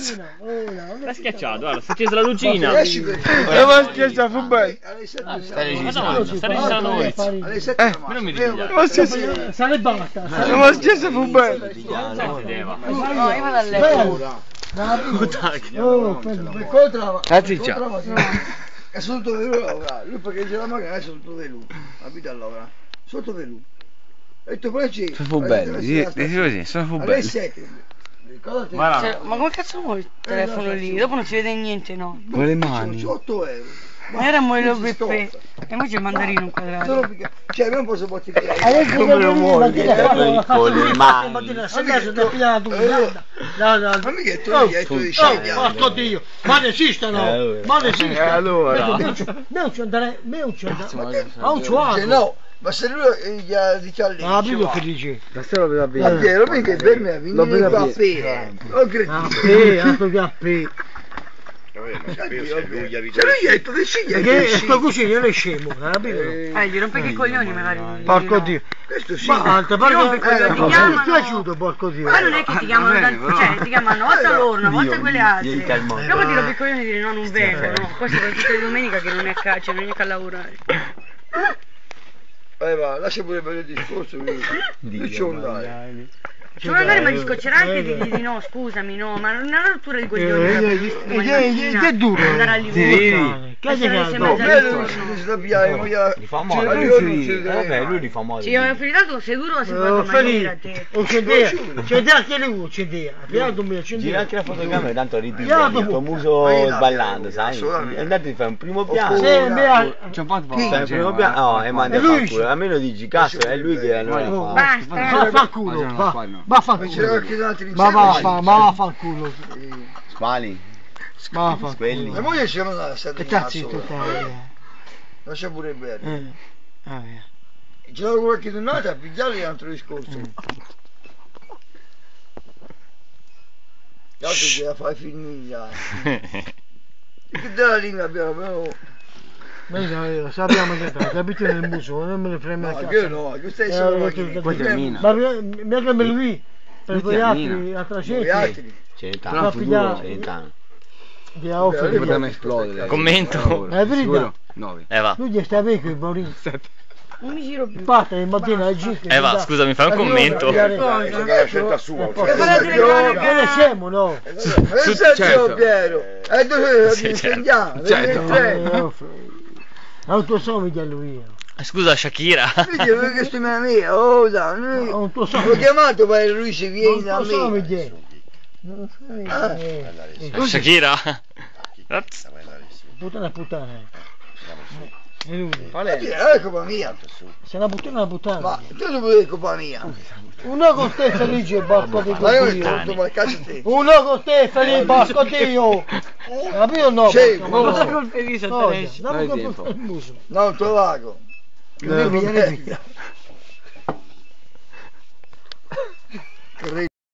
cazzo? L'ha schiacciato, guarda, si è accesa la lucina. Ma schiaccia, fu bello. Stai registrando noi. Alle 7 non mi ricordo. Ma schiaccia, Sarebbe basta. ma schiaccia, fu bello. Non si vedeva. No, io vado a letto. È sotto veluto, lui perché c'è la macchina è sotto veluto, capito allora? Sotto veluto. Ho detto poi c'è. Fu bello, dici così, sono fu Alle bello. 7. Ricordati. Cioè, ma come cazzo vuoi il telefono lì? Dopo non si vede niente, no? Con le mani. 8 euro. Ma era molto Beppe. E poi c'è il mandarino un quadrato. Cioè, non posso portare. Come lo vuoi? Con le mani. Ma mica tu di scegliere. Porco Dio, ma ne esistono, ma ne esistono. Allora. Ha un suono. No, ma se lui gli ha detto lì. Ah, Bibbia che dice? Stasera lo vedo Ma bene. Piero, mica per me, vieni qua a Piero. Non credo. Altro che a P. Se lui gli ha detto di sì, gli ha detto Che di sì. sto così, io le scemo, capito? Gli rompe i coglioni magari. Porco Dio. Questo sì. Ma altra Ti rompe i coglioni, ti chiamano. ti aiuto, porco Dio. Ma non è che ti chiamano, cioè ti chiamano una volta loro, una volta quelle altre. Dopo ti rompi i coglioni e dire no, non vengo, no. Poi soprattutto di domenica che non è cioè non è che a lavorare. Va, lascia pure per il discorso. Lascia andare. Se vuoi andare ma gli scoccerà anche di no, scusami, no, ma non è una rottura di coglioni. Che è duro. Andare a Livorno. Che è che Li fa male. Lui li fa male. Sì, Filidato sei duro se vuoi mangiare te. C'è anche lui, c'è Gira anche la fotocamera, tanto ripigliamo il tuo muso ballando, sai? Andate a fare un primo piano. C'è un po' di fai un primo piano. No, e manda a far culo. A me lo dici, cazzo, è lui che non fa. Basta. fa culo, va fa culo. Ma fa culo. Spali. Ma fa Quelli. La moglie ci chiama da 7 Che cazzo lascia pure bene. via. C'era qualche donata a pigliare un altro discorso. L'altro che la fai finire. Che della lingua abbiamo. Lo sappiamo che capito nel muso, non me ne frega No, cazzo. che no, che stai solo Ma mi ha cambiato lui, per quegli altri, altra gente. Ce ne stanno. Potremmo esplodere. Commento. È verità. 9. Va. Lui gli sta bene con i bambini. Non mi giro più. Parte la mattina alle 5. Va, scusa, mi fai un commento. la scelta sua. Che ne siamo, no? Certo. Piero. Ha un tuo somiglia a lui. Scusa, Shakira. Che sto mia, oh dai. Ha un tuo L'ho somiglia. chiamato per lui si viene da me. Somiglia. Shakira. Puttana. È lui. È colpa mia. Se la puttana. Ma tu non vuoi colpa mia. Uno con te felice barco di Ma io Dio. mi ma cazzo te. Uno con te felice barco di Dio. Capito o no? Sì, Ma no. cosa col felice adesso? Non il muso. Non te l'ago. Via.